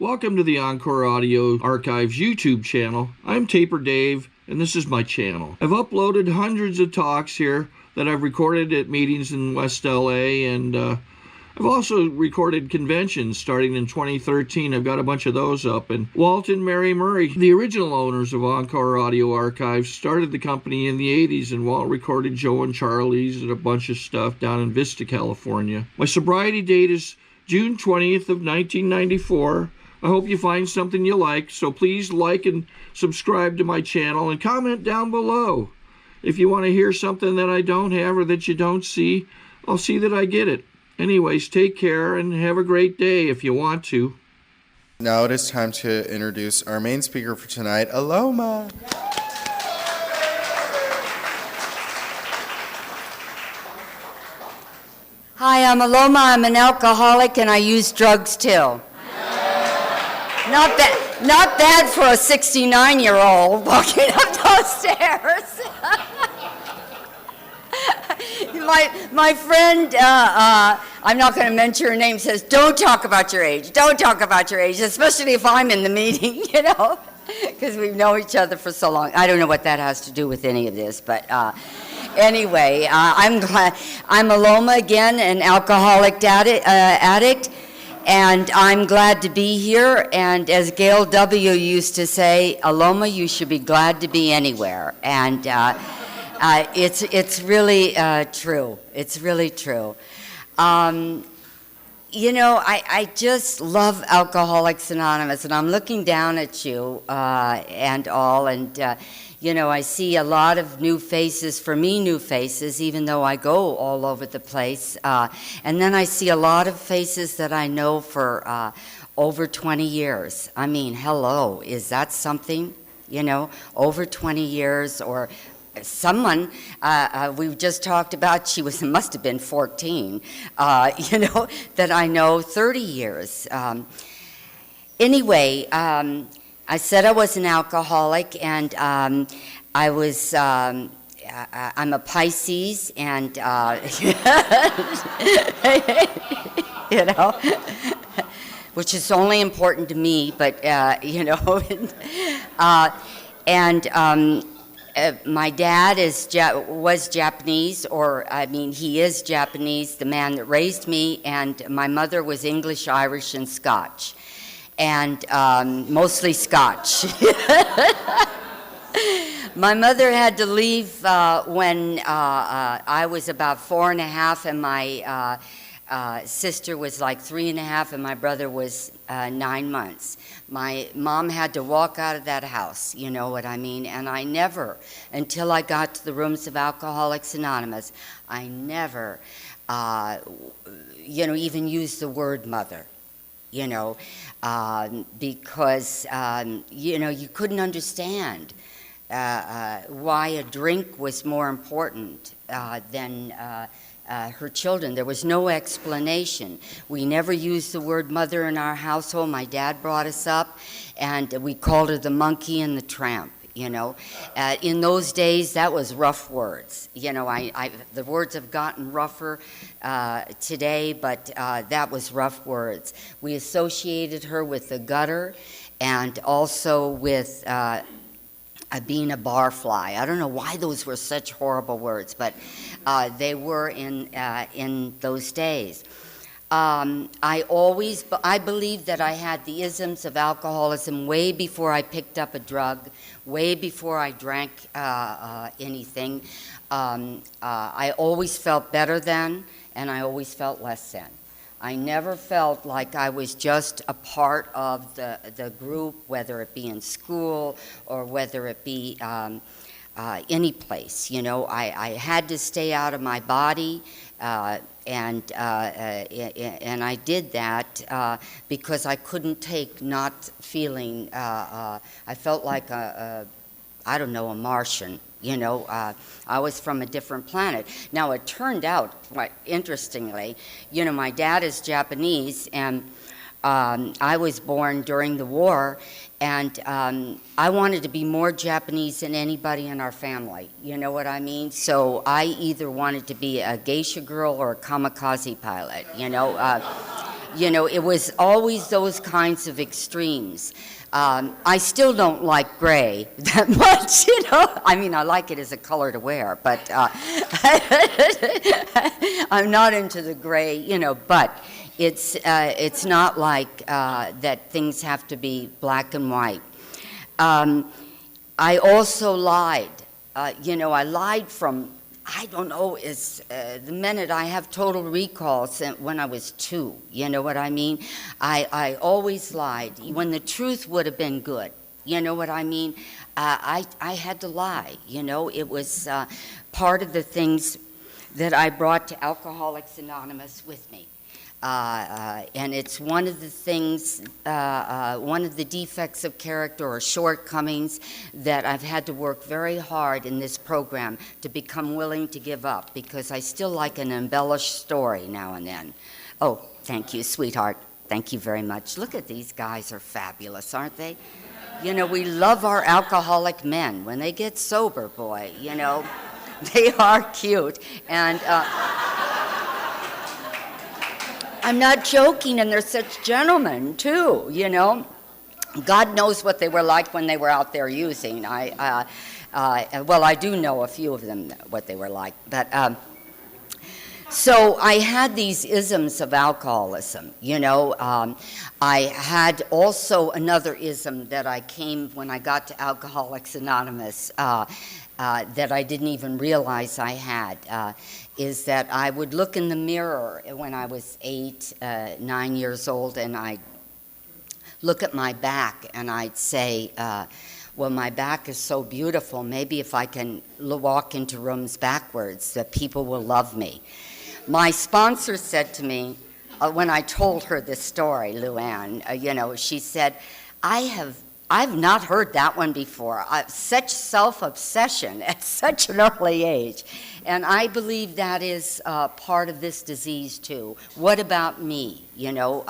Welcome to the Encore Audio Archives YouTube channel. I'm Taper Dave, and this is my channel. I've uploaded hundreds of talks here that I've recorded at meetings in West LA, and I've also recorded conventions starting in 2013. I've got a bunch of those up. And Walt and Mary Murray, the original owners of Encore Audio Archives, started the company in the 80s, and Walt recorded Joe and Charlie's and a bunch of stuff down in Vista, California. My sobriety date is June 20th of 1994. I hope you find something you like, so please like and subscribe to my channel and comment down below. If you want to hear something that I don't have or that you don't see, I'll see that I get it. Anyways, take care and have a great day if you want to. Now it is time to introduce our main speaker for tonight, Aloma. Hi, I'm Aloma. I'm an alcoholic and I use drugs too. Not bad for a 69-year-old walking up those stairs. My friend, I'm not going to mention her name, says, don't talk about your age. Don't talk about your age, especially if I'm in the meeting, you know, because we know each other for so long. I don't know what that has to do with any of this, but anyway, I'm glad. I'm Aloma again, an alcoholic addict. And I'm glad to be here, and as Gail W. used to say, Aloma, you should be glad to be anywhere. And it's really true. It's really true. You know, I just love Alcoholics Anonymous, and I'm looking down at you and all, and you know, I see a lot of new faces, for me new faces, even though I go all over the place. And then I see a lot of faces that I know for over 20 years. I mean, hello, is that something? You know, over 20 years, or someone we just talked about, she must have been 14, you know, that I know 30 years. Anyway, I said I was an alcoholic, and I was, I'm a Pisces, and, you know, which is only important to me, but, you know, my dad was Japanese, or I mean, he is Japanese, the man that raised me, and my mother was English, Irish, and Scotch. And mostly Scotch. My mother had to leave when I was about 4 and a half, and my sister was like 3 and a half, and my brother was 9 months. My mom had to walk out of that house, you know what I mean? And I never, until I got to the rooms of Alcoholics Anonymous, I never, you know, even used the word mother. You know, because, you know, you couldn't understand why a drink was more important than her children. There was no explanation. We never used the word mother in our household. My dad brought us up, and we called her the monkey and the tramp. You know, in those days, that was rough words. You know, the words have gotten rougher today, but that was rough words. We associated her with the gutter, and also with being a barfly. I don't know why those were such horrible words, but they were in those days. I believe that I had the isms of alcoholism way before I picked up a drug, way before I drank anything. I always felt better then, and I always felt less than. I never felt like I was just a part of the group, whether it be in school or whether it be any place. You know, I had to stay out of my body. And I did that because I couldn't take not feeling, I felt like I don't know, a Martian, you know. I was from a different planet. Now, it turned out, quite interestingly, you know, my dad is Japanese, and I was born during the war, and I wanted to be more Japanese than anybody in our family, you know what I mean? So I either wanted to be a geisha girl or a kamikaze pilot, you know. You know, it was always those kinds of extremes. I still don't like gray that much, you know. I mean, I like it as a color to wear, but I'm not into the gray, you know, but it's not like that things have to be black and white. I also lied. You know, I lied from, I don't know, the minute I have total recall since when I was 2. You know what I mean? I always lied when the truth would have been good. You know what I mean? I had to lie. You know, it was part of the things that I brought to Alcoholics Anonymous with me. And it's one of the things, one of the defects of character or shortcomings that I've had to work very hard in this program to become willing to give up, because I still like an embellished story now and then. Oh, thank you, sweetheart. Thank you very much. Look at these guys, are fabulous, aren't they? You know, we love our alcoholic men. When they get sober, boy, you know, they are cute. And I'm not joking, and they're such gentlemen, too, you know. God knows what they were like when they were out there using. Well, I do know a few of them, what they were like. But so I had these isms of alcoholism, you know. I had also another ism that I came when I got to Alcoholics Anonymous that I didn't even realize I had, is that I would look in the mirror when I was 8, 9 years old, and I'd look at my back and I'd say, well, my back is so beautiful, maybe if I can walk into rooms backwards, that people will love me. My sponsor said to me, when I told her this story, Luann, you know, she said, I've not heard that one before. Such self-obsession at such an early age. And I believe that is part of this disease, too. What about me, you know?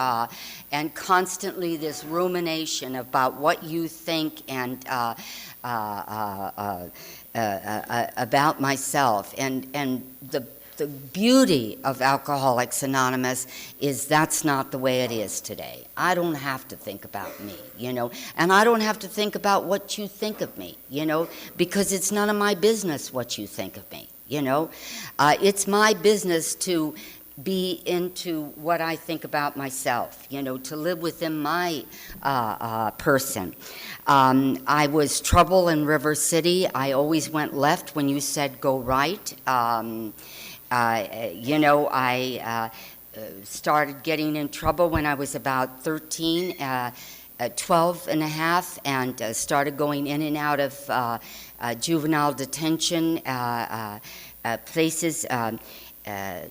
And constantly this rumination about what you think and about myself. And the beauty of Alcoholics Anonymous is that's not the way it is today. I don't have to think about me, you know, and I don't have to think about what you think of me, you know, because it's none of my business what you think of me, you know. It's my business to be into what I think about myself, you know, to live within my person. I was trouble in River City. I always went left when you said go right. You know, I started getting in trouble when I was about 13, 12 and a half, and started going in and out of juvenile detention places.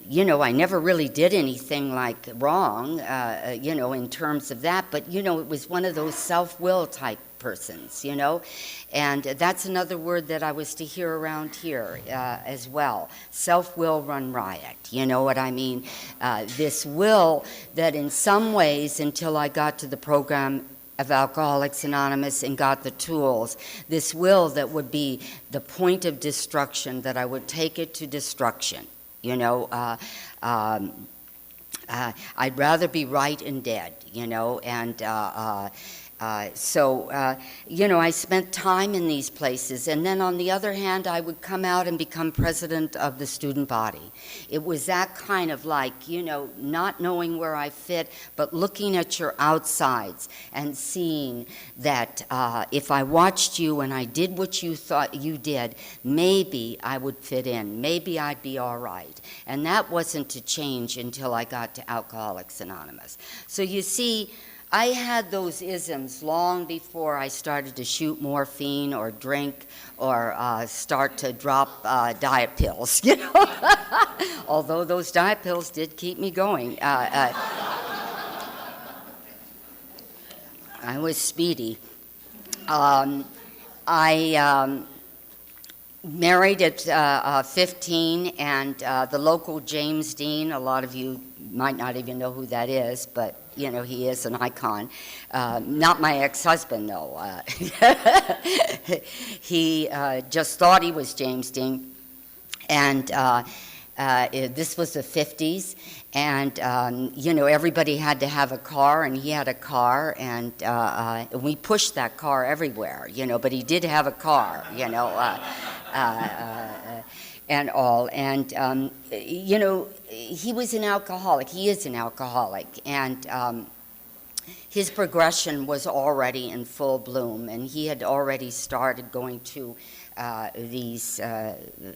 You know, I never really did anything like wrong, you know, in terms of that, but, you know, it was one of those self-will type persons, you know, and that's another word that I was to hear around here as well. Self-will run riot, you know what I mean? This will that in some ways, until I got to the program of Alcoholics Anonymous and got the tools, this will that would be the point of destruction, that I would take it to destruction, you know. I'd rather be right and dead, you know, and so, you know, I spent time in these places, and then on the other hand, I would come out and become president of the student body. It was that kind of like, you know, not knowing where I fit, but looking at your outsides and seeing that if I watched you and I did what you thought you did, maybe I would fit in, maybe I'd be all right. And that wasn't to change until I got to Alcoholics Anonymous. So you see, I had those isms long before I started to shoot morphine or drink or start to drop diet pills, you know. Although those diet pills did keep me going. I was speedy. I married at 15, and the local James Dean, a lot of you might not even know who that is, but you know, he is an icon. Not my ex-husband, though. He just thought he was James Dean. And This was the 50s, and everybody had to have a car, and he had a car, and we pushed that car everywhere, but he did have a car, and all. And, he was an alcoholic. He is an alcoholic. And his progression was already in full bloom, and he had already started going to these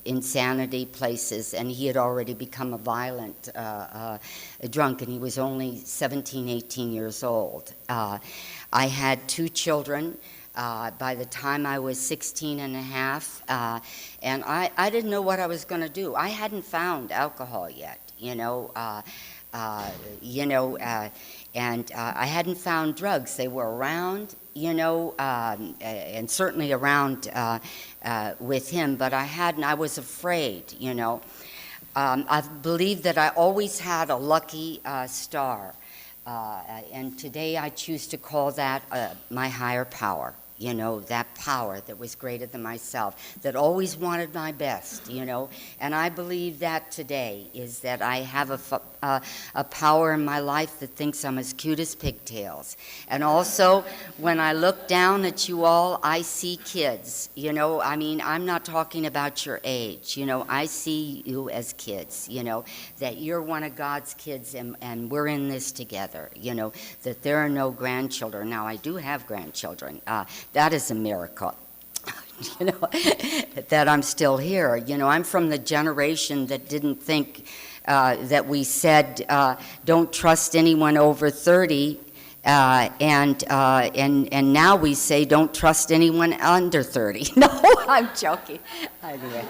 insanity places, and he had already become a violent drunk, and he was only 17, 18 years old. I had 2 children. By the time I was 16 and a half, and I didn't know what I was going to do. I hadn't found alcohol yet, and I hadn't found drugs. They were around, and certainly around with him, but I was afraid, I believe that I always had a lucky star, and today I choose to call that my higher power. That power that was greater than myself, that always wanted my best, and I believe that today is that I have a power in my life that thinks I'm as cute as pigtails. And also, when I look down at you all, I see kids, I'm not talking about your age, I see you as kids, that you're one of God's kids, and we're in this together, that there are no grandchildren. Now, I do have grandchildren. That is a miracle, that I'm still here. I'm from the generation that didn't think that we said, don't trust anyone over 30, and now we say, don't trust anyone under 30. No, I'm joking. Anyway.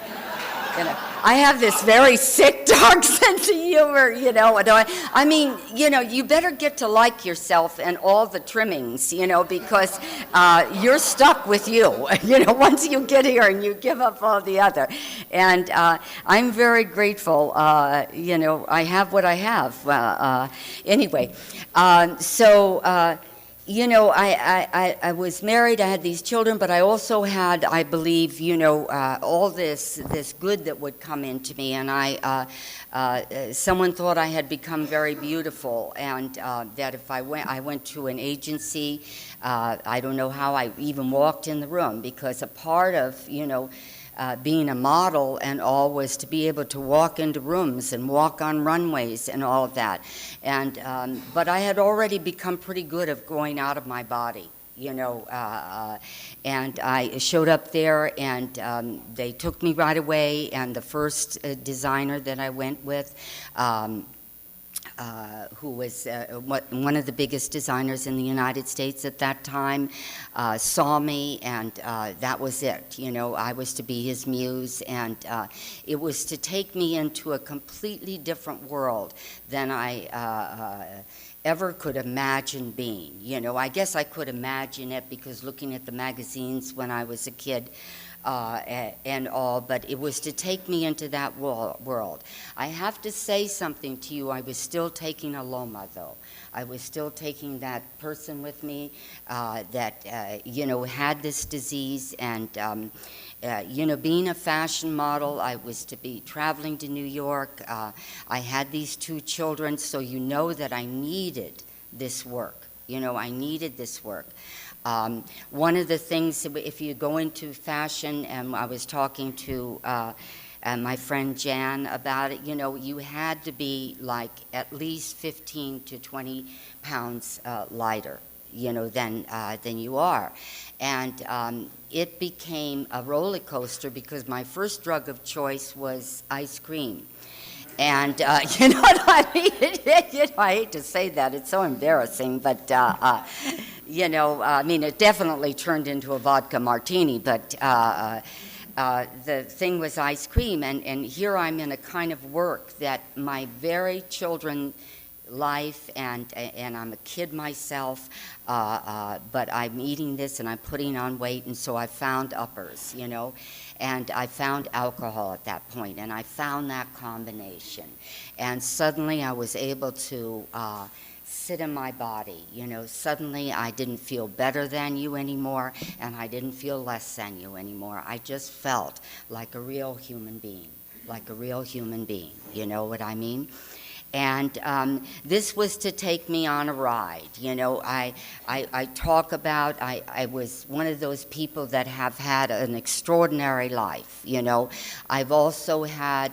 I have this very sick, dark sense of humor, I mean, you better get to like yourself and all the trimmings, because you're stuck with you, once you get here and you give up all the other. And I'm very grateful, I have what I have. Anyway, I was married, I had these children, but I also had, I believe, all this good that would come into me, and someone thought I had become very beautiful, and that if I went to an agency, I don't know how I even walked in the room, because a part of, being a model and all was to be able to walk into rooms and walk on runways and all of that. And but I had already become pretty good at going out of my body, and I showed up there, and they took me right away. And the first designer that I went with, who was one of the biggest designers in the United States at that time, saw me, and that was it. I was to be his muse, and it was to take me into a completely different world than I ever could imagine being. I guess I could imagine it because looking at the magazines when I was a kid, and all, but it was to take me into that world. I have to say something to you. I was still taking Aloma, though. I was still taking that person with me that, had this disease, and, being a fashion model, I was to be traveling to New York. I had these 2 children, so that I needed this work. I needed this work. One of the things, if you go into fashion, and I was talking to my friend Jan about it, you had to be like at least 15 to 20 pounds lighter, than you are. And it became a roller coaster because my first drug of choice was ice cream. And you know what I mean? I hate to say that. It's so embarrassing. But, it definitely turned into a vodka martini. But the thing was ice cream. And here I'm in a kind of work that my very children life, and I'm a kid myself, but I'm eating this and I'm putting on weight, and so I found uppers, and I found alcohol at that point, and I found that combination, and suddenly I was able to sit in my body, suddenly I didn't feel better than you anymore, and I didn't feel less than you anymore. I just felt like a real human being. like a real human being. You know what I mean? And this was to take me on a ride. You know, I talk about, I was one of those people that have had an extraordinary life. You know, I've also had,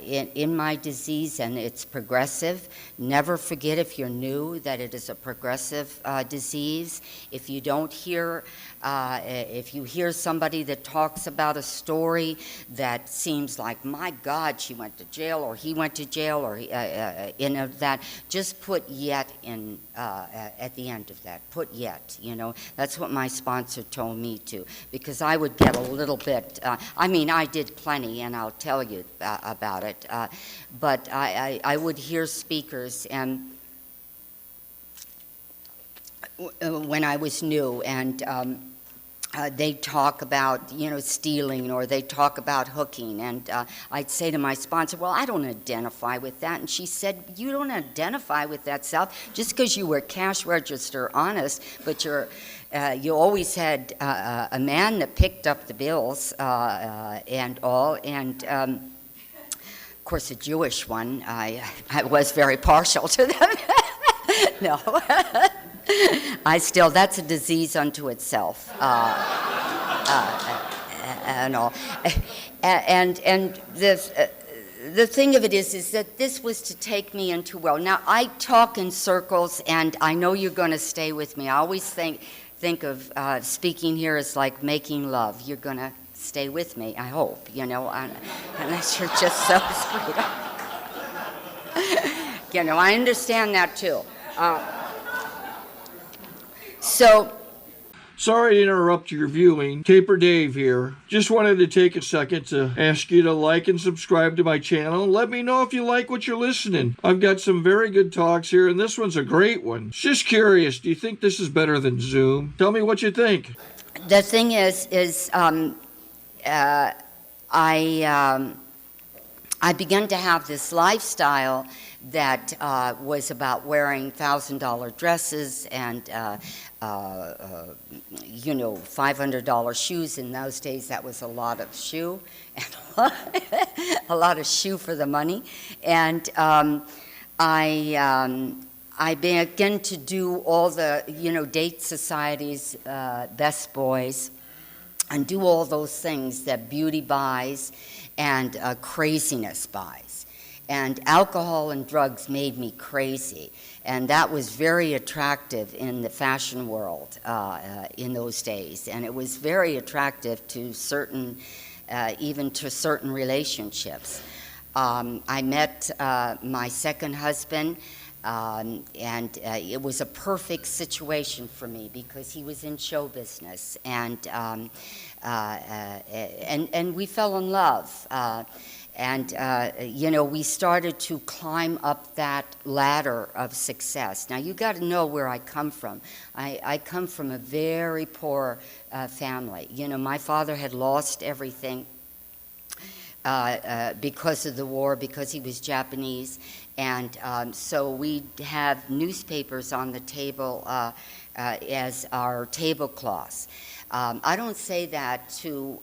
in my disease, and it's progressive. Never forget, if you're new, that it is a progressive disease. If you don't hear, if you hear somebody that talks about a story that seems like, my God, she went to jail, or he went to jail, or that, just put yet in at the end of that. Put yet. You know, that's what my sponsor told me to, because I would get a little bit. I mean, I did plenty, and I'll tell you about it. But I would hear speakers, and when I was new, and they talk about, you know, stealing, or they talk about hooking, and I'd say to my sponsor, well, I don't identify with that. And she said, you don't identify with that, South, just because you were cash register honest, but you always had a man that picked up the bills and all, and of course a Jewish one. I was very partial to them. No. That's a disease unto itself, and all. And the thing of it is that this was to take me into, well, now I talk in circles, and I know you're going to stay with me. I always think of speaking here as like making love. You're going to stay with me, I hope, you know, unless you're just so screwed up. You know, I understand that too. Sorry to interrupt your viewing. Taper Dave here. Just wanted to take a second to ask you to like and subscribe to my channel. Let me know if you like what you're listening. I've got some very good talks here, and this one's a great one. Just curious, do you think this is better than Zoom? Tell me what you think. The thing is I began to have this lifestyle that was about wearing $1,000 dresses and you know, $500 shoes. In those days, that was a lot of shoe, and a lot of shoe for the money. And I began to do all the, you know, date societies, best boys, and do all those things that beauty buys and craziness buys. And alcohol and drugs made me crazy, and that was very attractive in the fashion world in those days. And it was very attractive to certain, even to certain relationships. I met my second husband, and it was a perfect situation for me because he was in show business, and we fell in love. You know, we started to climb up that ladder of success. Now, you got to know where I come from. I come from a very poor family. You know, my father had lost everything because of the war, because he was Japanese. And so we have newspapers on the table as our tablecloths. I don't say that to...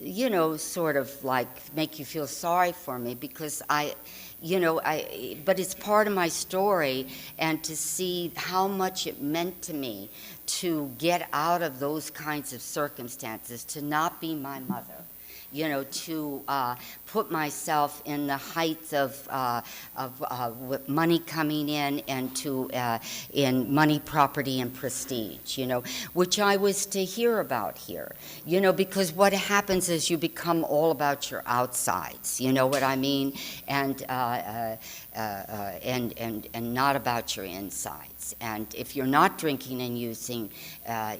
you know, sort of like make you feel sorry for me, because but it's part of my story, and to see how much it meant to me to get out of those kinds of circumstances, to not be my mother, you know, to put myself in the heights of money coming in, and to in money, property, and prestige, you know, which I was to hear about here, you know, because what happens is you become all about your outsides, you know what I mean, and not about your insides. And if you're not drinking and using,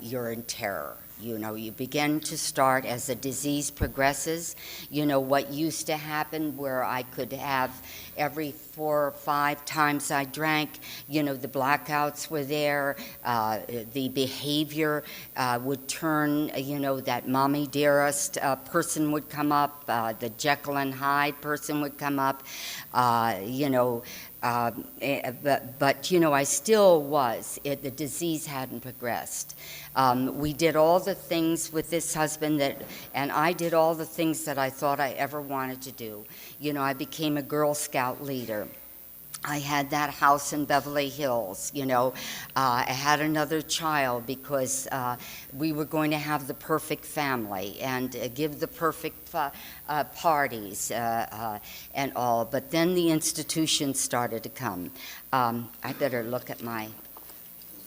you're in terror. You know, you begin to start as the disease progresses. You know, what used to happen where I could have every 4 or 5 times I drank, the blackouts were there, the behavior would turn, that mommy dearest person would come up, the Jekyll and Hyde person would come up, but I still was. The disease hadn't progressed. We did all the things with this husband and I did all the things that I thought I ever wanted to do. I became a Girl Scout leader. I had that house in Beverly Hills, I had another child because we were going to have the perfect family and give the perfect parties and all. But then the institutions started to come. I better look at my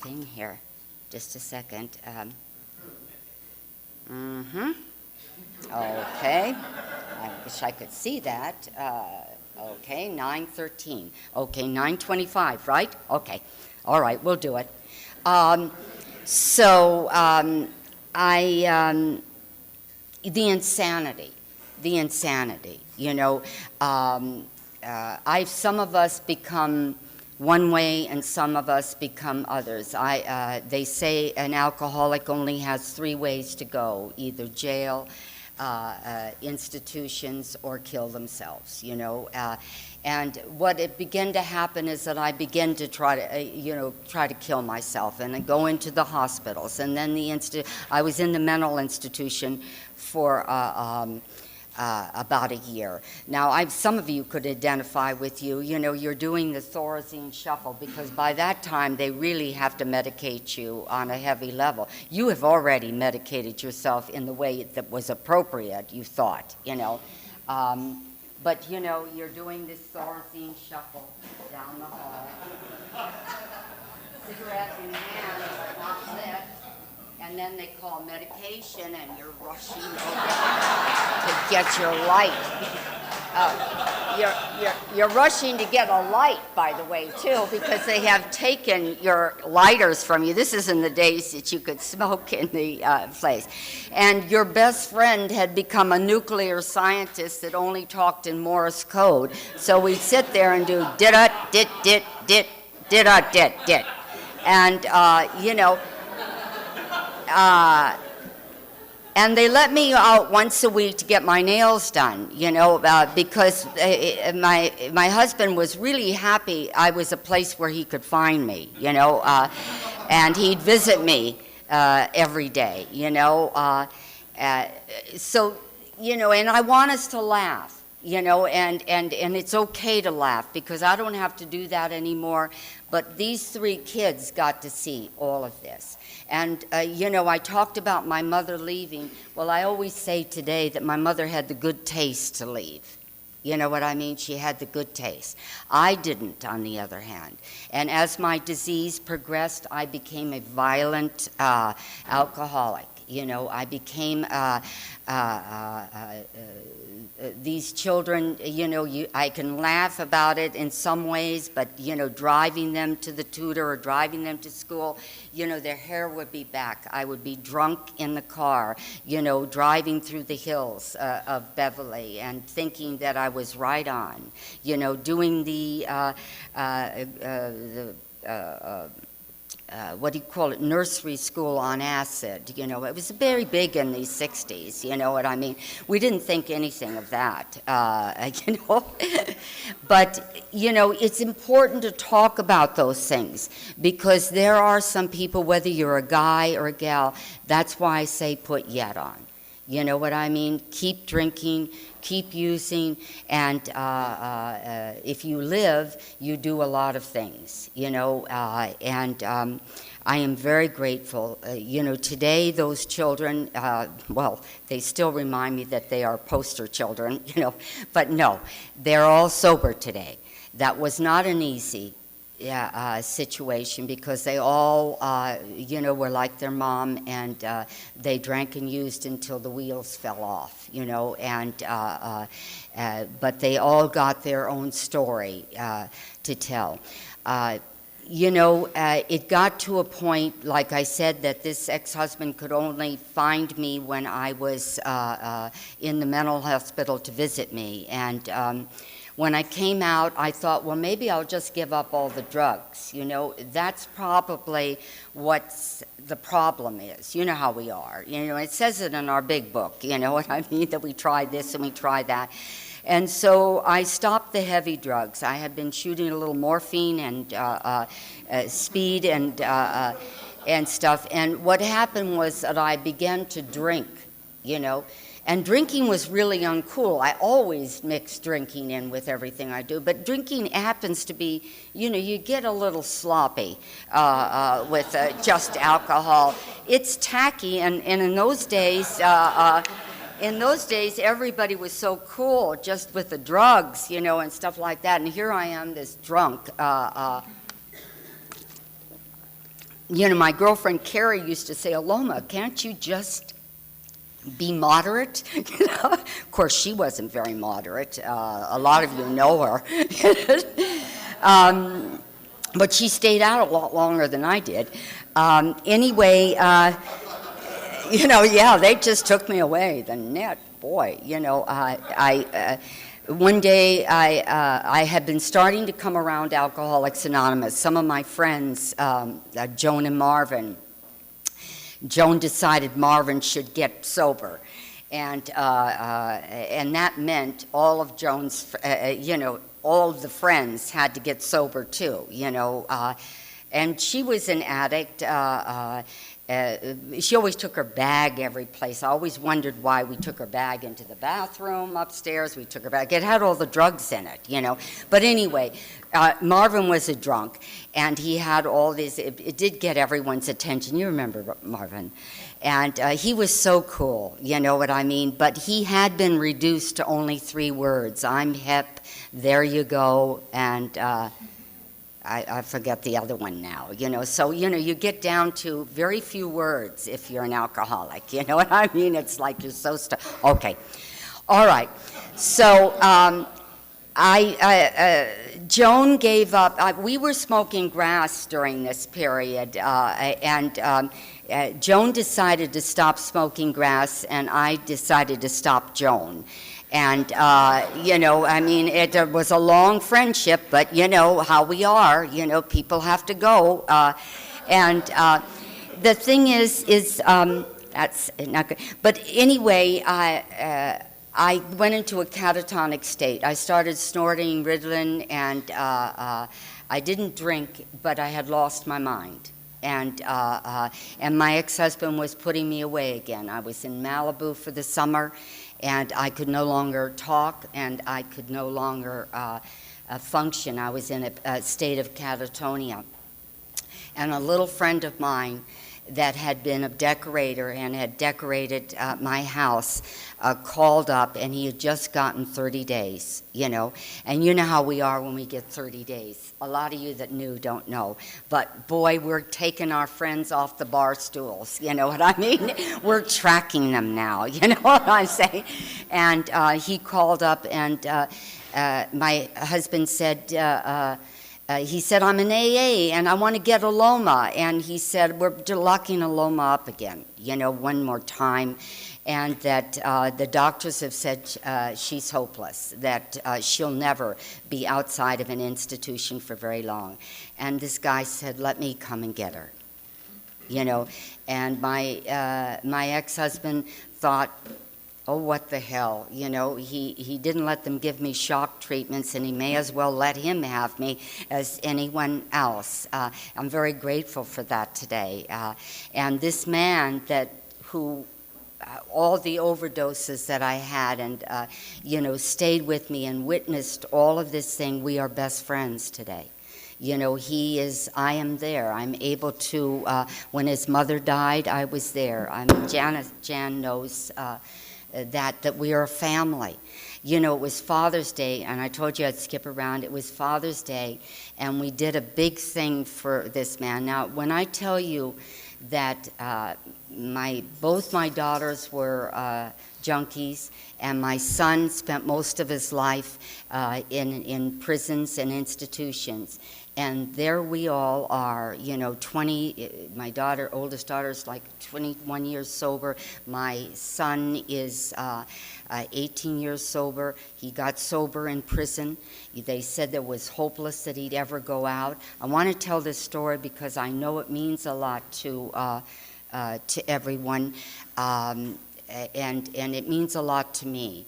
thing here. Just a second. Okay. I wish I could see that. Okay, 9:13. Okay, 9:25, right? Okay. All right, we'll do it. The insanity, some of us become one way and some of us become others. They say an alcoholic only has 3 ways to go, either jail, institutions, or kill themselves, and what it began to happen is that I began to try to kill myself and I go into the hospitals, and then I was in the mental institution for about a year. Now, some of you could identify with you're doing the Thorazine shuffle because by that time they really have to medicate you on a heavy level. You have already medicated yourself in the way that was appropriate, you thought, but you're doing this Thorazine shuffle down the hall. Cigarette in hand, not lit. And then they call medication, and you're rushing over to get your light. You're rushing to get a light, by the way, too, because they have taken your lighters from you. This is in the days that you could smoke in the place. And your best friend had become a nuclear scientist that only talked in Morse code. So we'd sit there and do dit-a, dit, dit, dit, dit-a, dit, dit. And, and they let me out once a week to get my nails done, because my husband was really happy I was a place where he could find me, and he'd visit me every day, so, and I want us to laugh, and it's okay to laugh because I don't have to do that anymore. But these 3 kids got to see all of this. And, I talked about my mother leaving. Well, I always say today that my mother had the good taste to leave. You know what I mean? She had the good taste. I didn't, on the other hand. And as my disease progressed, I became a violent alcoholic. I became these children, I can laugh about it in some ways, but, driving them to the tutor or driving them to school, their hair would be back. I would be drunk in the car, driving through the hills of Beverly and thinking that I was right on, doing the what do you call it, nursery school on acid. It was very big in the 60s, you know what I mean? We didn't think anything of that, But, it's important to talk about those things because there are some people, whether you're a guy or a gal, that's why I say put yet on. You know what I mean? Keep drinking, keep using, and if you live, you do a lot of things, and I am very grateful. Today those children, they still remind me that they are poster children, but no, they're all sober today. That was not an easy situation because they all, were like their mom, and they drank and used until the wheels fell off, and but they all got their own story to tell. It got to a point, like I said, that this ex-husband could only find me when I was in the mental hospital to visit me, and When I came out, I thought, well, maybe I'll just give up all the drugs. You know, that's probably what's the problem is. You know how we are. You know, it says it in our big book, you know what I mean, that we try this and we try that. And so I stopped the heavy drugs. I had been shooting a little morphine and speed and stuff. And what happened was that I began to drink, you know. And drinking was really uncool. I always mix drinking in with everything I do. But drinking happens to be, you know, you get a little sloppy with just alcohol. It's tacky, and in those days, everybody was so cool just with the drugs, you know, and stuff like that. And here I am, this drunk. You know, my girlfriend Carrie used to say, Aloma, can't you just be moderate? You know? Of course, she wasn't very moderate. A lot of you know her. But she stayed out a lot longer than I did. Anyway, you know, yeah, they just took me away. The net, boy, you know, one day I had been starting to come around Alcoholics Anonymous. Some of my friends, Joan and Marvin, Joan decided Marvin should get sober, and that meant all of Joan's, you know, all of the friends had to get sober too, you know, and she was an addict. She always took her bag every place. I always wondered why we took her bag into the bathroom upstairs. We took her bag. It had all the drugs in it, you know. But anyway, Marvin was a drunk, and he had all these. It did get everyone's attention. You remember Marvin. And he was so cool, you know what I mean? But he had been reduced to only 3 words. I'm hip, there you go, and I forget the other one now, you know. So, you know, you get down to very few words if you're an alcoholic, you know what I mean? It's like you're so okay. All right. So Joan gave up. We were smoking grass during this period, and Joan decided to stop smoking grass, and I decided to stop Joan. And, you know, I mean, it was a long friendship, but you know how we are, you know, people have to go. And the thing is that's not good. But anyway, I went into a catatonic state. I started snorting Ritalin, and I didn't drink, but I had lost my mind. And my ex-husband was putting me away again. I was in Malibu for the summer, and I could no longer talk, and I could no longer function. I was in a state of catatonia. And a little friend of mine that had been a decorator and had decorated my house called up, and he had just gotten 30 days, you know. And you know how we are when we get 30 days. A lot of you that knew don't know. But boy, we're taking our friends off the bar stools, you know what I mean? We're tracking them now, you know what I'm saying? And he called up, and my husband said, he said, I'm an AA, and I want to get Aloma. And he said, we're locking Aloma up again, you know, one more time. And that the doctors have said she's hopeless, that she'll never be outside of an institution for very long. And this guy said, let me come and get her, you know. And my ex-husband thought, oh, what the hell, you know, he didn't let them give me shock treatments, and he may as well let him have me as anyone else. I'm very grateful for that today. And this man who all the overdoses that I had and, you know, stayed with me and witnessed all of this thing, we are best friends today. You know, I am there. I'm able to, when his mother died, I was there. Jan knows that we are a family. You know, it was Father's Day, and I told you I'd skip around. It was Father's Day, and we did a big thing for this man. Now, when I tell you that both my daughters were junkies, and my son spent most of his life in prisons and institutions, And there we all are, 20, my oldest daughter is like 21 years sober. My son is 18 years sober. He got sober in prison. They said that it was hopeless that he'd ever go out. I want to tell this story because I know it means a lot to everyone, and it means a lot to me.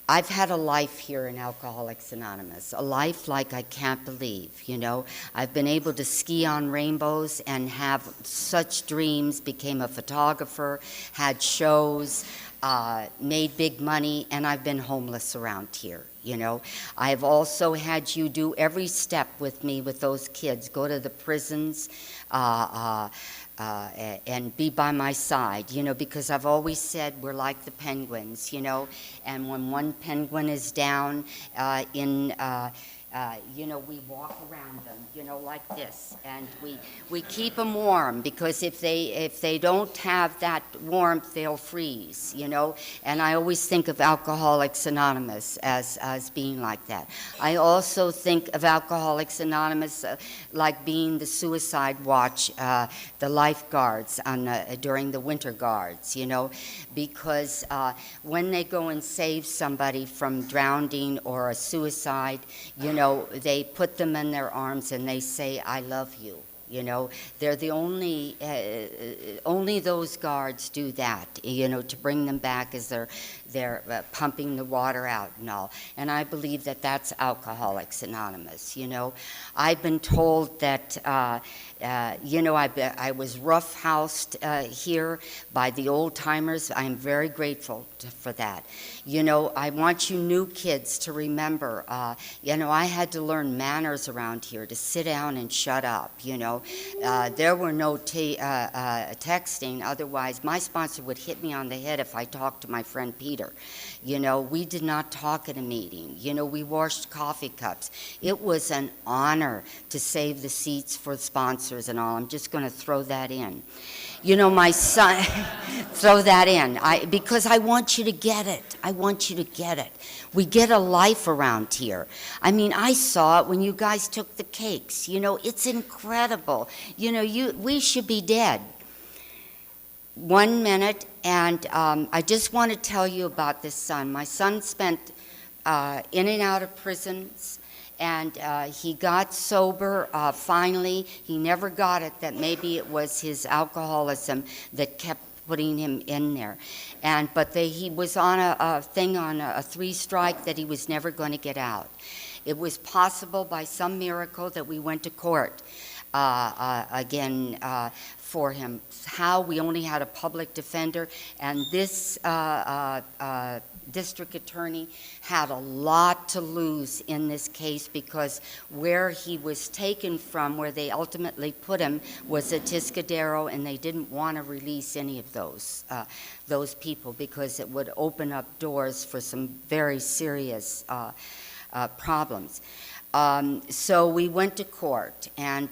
I've had a life here in Alcoholics Anonymous, a life like I can't believe, I've been able to ski on rainbows and have such dreams, became a photographer, had shows, made big money, and I've been homeless around here, I've also had you do every step with me with those kids, go to the prisons, and be by my side, because I've always said we're like the penguins, and when one penguin is down we walk around them, like this, and we keep them warm, because if they don't have that warmth, they'll freeze, and I always think of Alcoholics Anonymous as being like that. I also think of Alcoholics Anonymous like being the suicide watch, the lifeguards during the winter guards, because when they go and save somebody from drowning or a suicide, they put them in their arms and they say, "I love you." They're the only those guards do that, to bring them back as they're pumping the water out and all. And I believe that that's Alcoholics Anonymous, I've been told that, I was roughhoused here by the old timers. I'm very grateful for that. I want you new kids to remember, I had to learn manners around here, to sit down and shut up, There were no texting, otherwise my sponsor would hit me on the head if I talked to my friend Peter. We did not talk at a meeting. We washed coffee cups. It was an honor to save the seats for sponsors and all. I'm just going to throw that in. My son, throw that in, because I want you to get it. I want you to get it. We get a life around here. I saw it when you guys took the cakes. It's incredible. We should be dead. 1 minute, and I just want to tell you about this son. My son spent in and out of prisons, and he got sober finally. He never got it, that maybe it was his alcoholism that kept putting him in there. But he was on a 3-strike that he was never going to get out. It was possible by some miracle that we went to court again for him. How? We only had a public defender, and this district attorney had a lot to lose in this case, because where he was taken from, where they ultimately put him, was a Tiscadero, and they didn't want to release any of those people, because it would open up doors for some very serious problems. So we went to court, and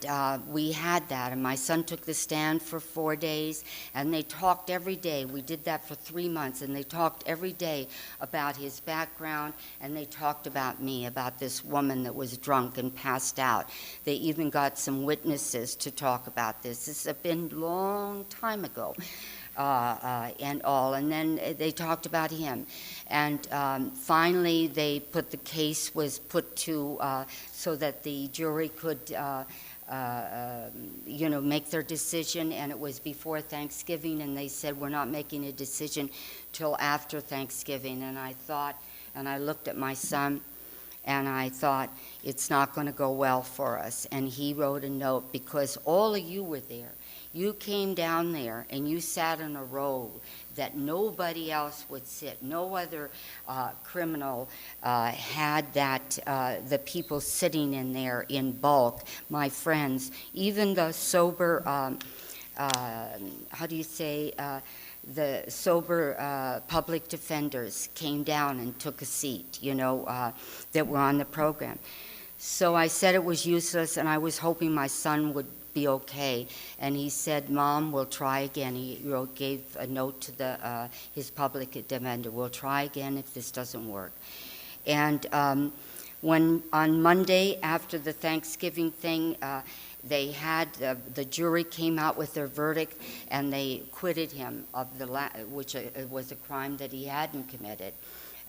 we had that, and my son took the stand for 4 days, and they talked every day. We did that for 3 months, and they talked every day about his background, and they talked about me, about this woman that was drunk and passed out. They even got some witnesses to talk about this. This has been a long time ago. And all, and then they talked about him, and finally the case was put to so that the jury could make their decision, and it was before Thanksgiving, and they said, we're not making a decision till after Thanksgiving. And I thought, and I looked at my son, and I thought, it's not going to go well for us. And he wrote a note, because all of you were there. You came down there and you sat in a row that nobody else would sit. No other criminal had that, the people sitting in there in bulk, my friends, even the sober, the sober public defenders came down and took a seat, that were on the program. So I said it was useless, and I was hoping my son would be okay, and he said, Mom, we'll try again. He gave a note to his public defender, we'll try again if this doesn't work. And When on Monday after the Thanksgiving thing, they had the jury came out with their verdict, and they acquitted him of which was a crime that he hadn't committed,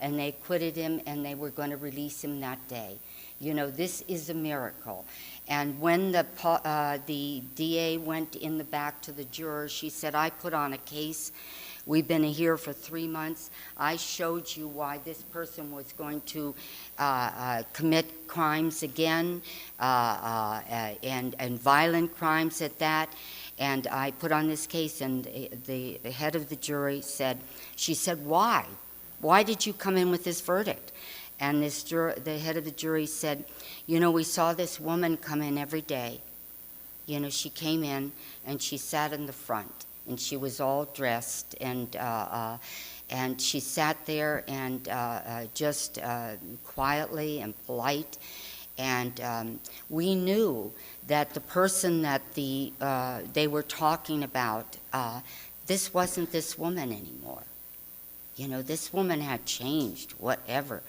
and they acquitted him, and they were going to release him that day. You know, this is a miracle. And when the DA went in the back to the jurors, she said, "I put on a case. We've been here for 3 months. I showed you why this person was going to commit crimes again, and violent crimes at that. And I put on this case." And the head of the jury said, she said, "Why? Why did you come in with this verdict?" And the head of the jury said, "You know, we saw this woman come in every day. You know, she came in and she sat in the front, and she was all dressed, and she sat there and just quietly and polite. And we knew that the person that they were talking about, this wasn't this woman anymore. You know, this woman had changed, whatever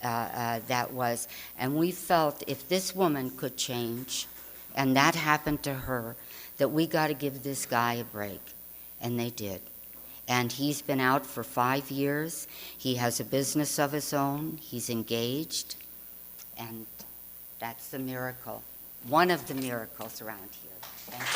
that was. And we felt if this woman could change, and that happened to her, that we got to give this guy a break." And they did. And he's been out for 5 years. He has a business of his own. He's engaged. And that's the miracle. One of the miracles around here. Thank you.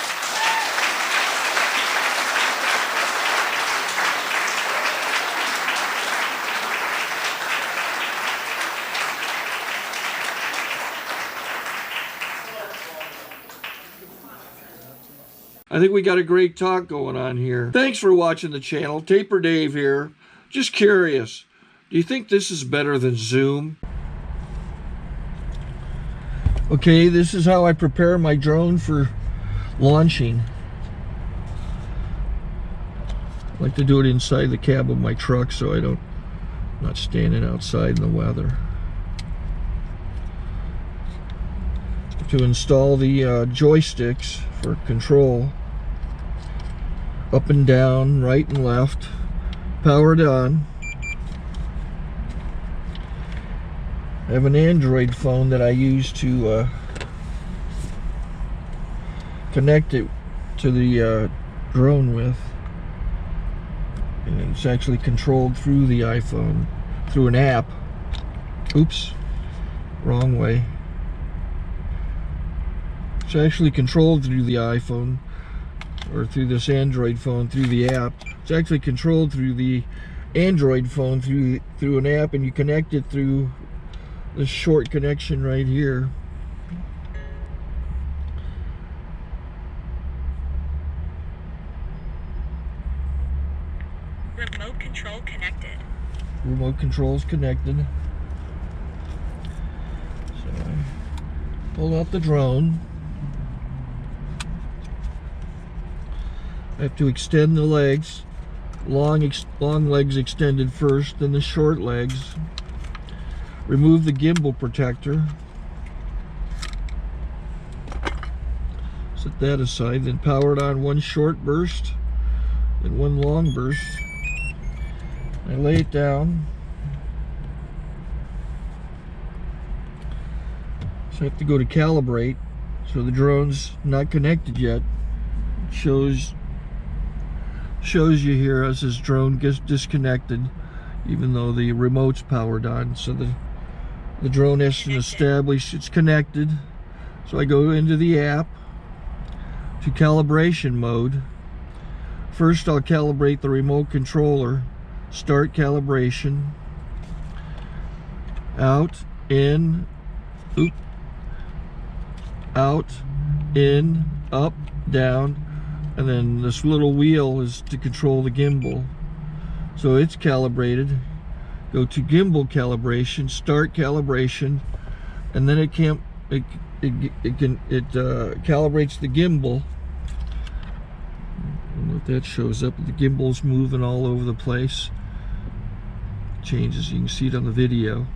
I think we got a great talk going on here. Thanks for watching the channel. Taper Dave here. Just curious, do you think this is better than Zoom? Okay, this is how I prepare my drone for launching. I like to do it inside the cab of my truck so I'm not standing outside in the weather. To install the joysticks for control, up and down, right and left, powered on. I have an Android phone that I use to connect it to the drone with, and it's actually controlled through the iPhone, through an app. Oops, wrong way. It's actually controlled through the iPhone, or through this Android phone, through the app. It's actually controlled through the Android phone through an app, and you connect it through this short connection right here. Remote control connected. Remote control's connected. So I pull out the drone. I have to extend the legs, long legs extended first, then the short legs. Remove the gimbal protector. Set that aside, then power it on one short burst and one long burst. I lay it down. So I have to go to calibrate. So the drone's not connected yet. It shows you here as this drone gets disconnected, even though the remote's powered on. So the drone has to establish it's connected. So I go into the app to calibration mode. First I'll calibrate the remote controller. Start calibration. Out, in, out, in, up, down. And then this little wheel is to control the gimbal. So it's calibrated. Go to gimbal calibration, start calibration, and then it calibrates the gimbal. I don't know if that shows up. The gimbal's moving all over the place. Changes, you can see it on the video.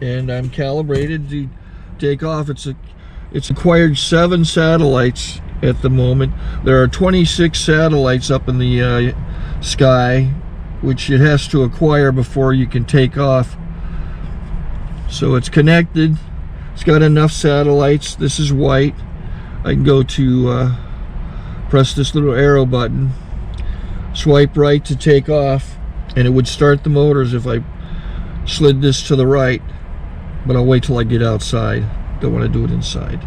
And I'm calibrated to take off. It's acquired 7 satellites at the moment. There are 26 satellites up in the sky, which it has to acquire before you can take off So it's connected. It's got enough satellites. This is white. I can go to press this little arrow button, swipe right to take off, and it would start the motors if I slid this to the right, but I'll wait till I get outside. Don't want to do it inside.